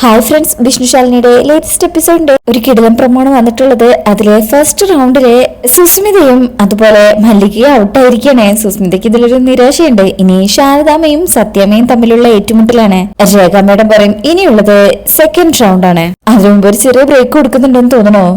Hi friends, വിഷ്ണുശാലിനിയുടെ latest എപ്പിസോഡിന്റെ ഒരു കിടിലം പ്രമോണ് വന്നിട്ടുള്ളത്. അതിലെ ഫസ്റ്റ് റൗണ്ടിലെ സുസ്മിതയും അതുപോലെ മല്ലികയും ഔട്ടായിരിക്കണേ. സുസ്മിതയ്ക്ക് ഇതിലൊരു നിരാശയുണ്ട്. ഇനി ശാരദാമ്മയും സത്യാമ്മയും തമ്മിലുള്ള ഏറ്റുമുട്ടലാണ്. രേഖ മേഡം പറയും ഇനിയുള്ളത് സെക്കൻഡ് റൗണ്ട് ആണ്. അതിനു മുമ്പ് ഒരു ചെറിയ ബ്രേക്ക് കൊടുക്കുന്നുണ്ടെന്ന് തോന്നണോ?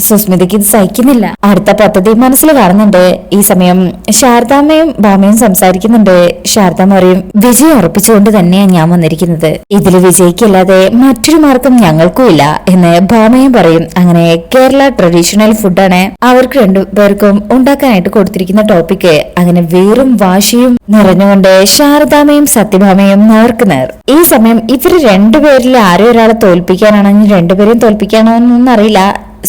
സുസ്മിതയ്ക്ക് ഇത് സഹിക്കുന്നില്ല. അടുത്ത പദ്ധതി മനസ്സിൽ കാണുന്നുണ്ട്. ഈ സമയം ശാരദാമ്മയും ഭാമയും സംസാരിക്കുന്നുണ്ട്. ശാരദാമ്മ പറയും വിജയം ഉറപ്പിച്ചുകൊണ്ട് തന്നെയാണ് ഞാൻ വന്നിരിക്കുന്നത്. ഇതിൽ വിജയിക്കല്ലാതെ മറ്റൊരു മാർഗം ഞങ്ങൾക്കും ഇല്ല എന്ന് ഭാമയും പറയും. അങ്ങനെ കേരള ട്രഡീഷണൽ ഫുഡാണ് അവർക്ക് രണ്ടുപേർക്കും ഉണ്ടാക്കാനായിട്ട് കൊടുത്തിരിക്കുന്ന ടോപ്പിക്ക്. അങ്ങനെ വീറും വാശിയും നിറഞ്ഞുകൊണ്ട് ശാരദാമ്മയും സത്യഭാമയും നേർക്ക് നേർ. ഈ സമയം ഇവര് രണ്ടുപേരിൽ ആരോ ഒരാളെ തോൽപ്പിക്കാനാണെങ്കിൽ രണ്ടുപേരെയും തോൽപ്പിക്കാനോ എന്നൊന്നും അറിയില്ല.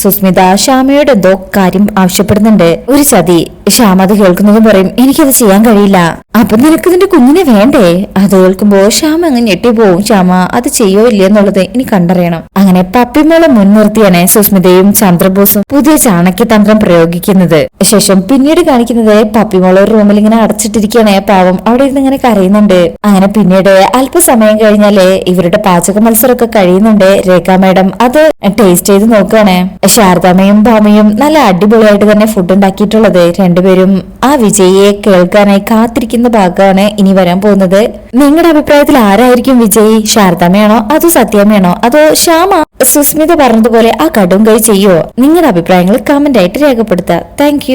സുസ്മിത ശ്യാമയോട് എന്തോ കാര്യം ആവശ്യപ്പെടുന്നുണ്ട്. ഒരു ചതി. ശ്യാമ അത് കേൾക്കുന്നതും പറയും എനിക്കത് ചെയ്യാൻ കഴിയില്ല. അപ്പൊ നിനക്ക് നിന്റെ കുഞ്ഞിനെ വേണ്ടേ? അത് കേൾക്കുമ്പോ ശ്യാമ അങ്ങ് ഞെട്ടിപ്പോവും. ശ്യാമ അത് ചെയ്യോ ഇല്ലേ എന്നുള്ളത് ഇനി കണ്ടറിയണം. അങ്ങനെ പപ്പിമോളെ മുൻനിർത്തിയാണ് സുസ്മിതയും ചന്ദ്രബോസും പുതിയ ചാണക്യതന്ത്രം പ്രയോഗിക്കുന്നത്. ശേഷം പിന്നീട് കാണിക്കുന്നത് പപ്പിമോളെ റൂമിൽ ഇങ്ങനെ അടച്ചിട്ടിരിക്കുകയാണ്. പാവം അവിടെ ഇരുന്ന് ഇങ്ങനെ കരയുന്നുണ്ട്. അങ്ങനെ പിന്നീട് അല്പസമയം കഴിഞ്ഞാല് ഇവരുടെ പാചക മത്സരമൊക്കെ കഴിയുന്നുണ്ട്. രേഖ മേഡം അത് ടേസ്റ്റ് ചെയ്ത് നോക്കുകയാണ്. ശാരദാമ്മയും ഭാമയും നല്ല അടിപൊളിയായിട്ട് തന്നെ ഫുഡ് ഉണ്ടാക്കിയിട്ടുള്ളത്. രണ്ടുപേരും ആ വിജയിയെ കേൾക്കാനായി കാത്തിരിക്കുന്ന ഭാഗമാണ് ഇനി വരാൻ പോകുന്നത്. നിങ്ങളുടെ അഭിപ്രായത്തിൽ ആരായിരിക്കും വിജയി? ശാരദാമ്മയാണോ അതോ സത്യാമ്മയാണോ അതോ ശ്യാമ? സുസ്മിത പറഞ്ഞതുപോലെ ആ കടും കൈ ചെയ്യോ? നിങ്ങളുടെ അഭിപ്രായങ്ങൾ കമന്റ് ആയിട്ട് രേഖപ്പെടുത്തുക. താങ്ക്